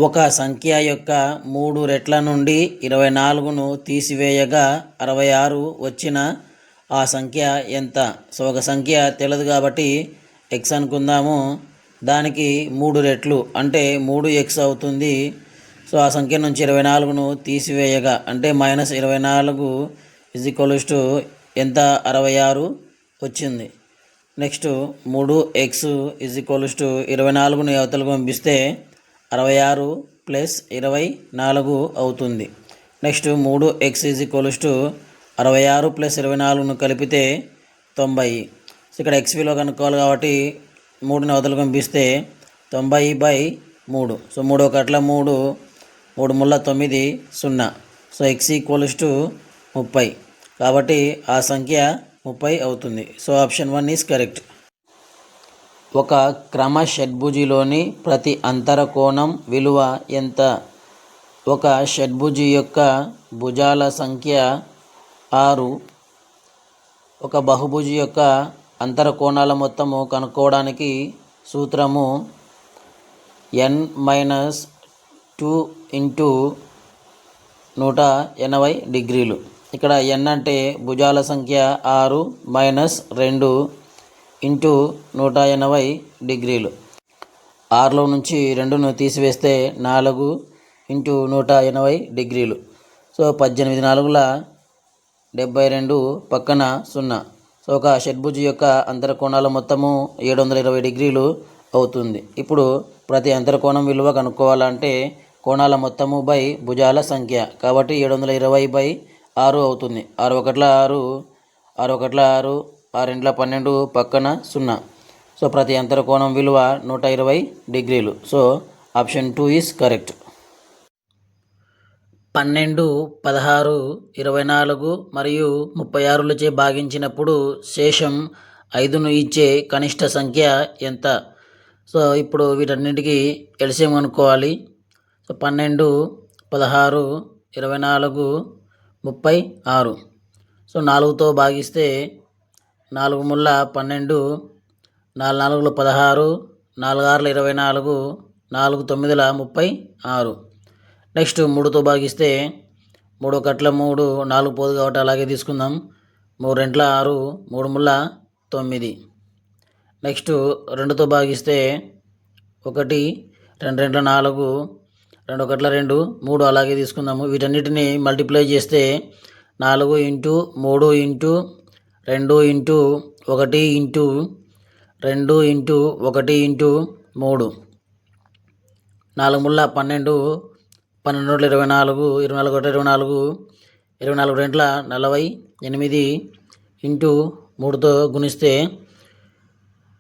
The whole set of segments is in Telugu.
ఒక సంఖ్య యొక్క 3 రెట్ల నుండి 24ను తీసివేయగా 66 వచ్చిన ఆ సంఖ్య ఎంత? సో ఒక సంఖ్య తెలియదు కాబట్టి ఎక్స్ అనుకుందాము. దానికి 3 రెట్లు అంటే 3x అవుతుంది. సో ఆ సంఖ్య నుంచి 24ను తీసివేయగా అంటే -24 = ఎంత? 66 వచ్చింది. నెక్స్ట్ 3x = 24ని అవతలకు పంపిస్తే 66 + 24 అవుతుంది. నెక్స్ట్ 3x = 66 + 24ను కలిపితే 90. సో ఇక్కడ x విలువ కనుక్కోవాలి కాబట్టి 3ని అవతలకు పంపిస్తే 90/3. సో 3 × 3 3 × 9 0. సో x = 30 కాబట్టి ఆ సంఖ్య 30 అవుతుంది. So option 1 is correct. ఒక క్రమ షడ్భుజిలోని ప్రతి అంతర కోణం విలువ ఎంత? ఒక షడ్భుజి యొక్క భుజాల సంఖ్య 6. ఒక బహుభుజి యొక్క అంతర కోణాల మొత్తము కనుక్కోవడానికి సూత్రము n-2 × 180 డిగ్రీలు. ఇక్కడ n అంటే భుజాల సంఖ్య 6 -2 × 180 డిగ్రీలు. 6లో నుంచి 2ను తీసివేస్తే 4 × 180 డిగ్రీలు. సో 18 4 72 పక్కన 0. సో ఒక షడ్భుజి యొక్క అంతర కోణాల మొత్తము 720 డిగ్రీలు అవుతుంది. ఇప్పుడు ప్రతి అంతర కోణం విలువ కనుక్కోవాలంటే కోణాల మొత్తము బై భుజాల సంఖ్య కాబట్టి 720/6 అవుతుంది. 6 × 1 6, 6 × 6, 6 × 12 పక్కన 0. సో ప్రతి అంతర కోణం విలువ 120 డిగ్రీలు. So option 2 is correct. 12, 16, 24 మరియు 36లచే భాగించినప్పుడు శేషం 5ను ఇచ్చే కనిష్ట సంఖ్య ఎంత? సో ఇప్పుడు వీటన్నిటికీ ఎల్సిఎం కనుక్కోవాలి. సో 12, 16, 24, 36. సో 4తో భాగిస్తే 4 × 12, 4 × 4 16, 4 × 6 24, 4 × 9 36. నెక్స్ట్ 3తో భాగిస్తే 3 × 3 4 పోదు కాబట్టి అలాగే తీసుకుందాం. 3 × 6 3 × 9. నెక్స్ట్ 2తో భాగిస్తే 1 2 × 4 2 × 2 3 అలాగే తీసుకుందాము. వీటన్నిటిని మల్టిప్లై చేస్తే 4 × 3 × 2 × 1 × 2 × 1 × 3. 4 × 12 12 24 24 24 24 48 × 3తో గుణిస్తే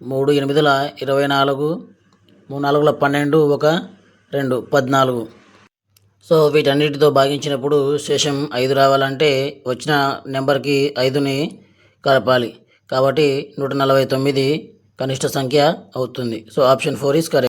3 8 24 3 4 12 1 2 14. సో వీటన్నిటితో భాగించినప్పుడు శేషం 5 రావాలంటే వచ్చిన నెంబర్కి 5ని కలపాలి కాబట్టి 149 కనిష్ట సంఖ్య అవుతుంది. So option 4 is correct.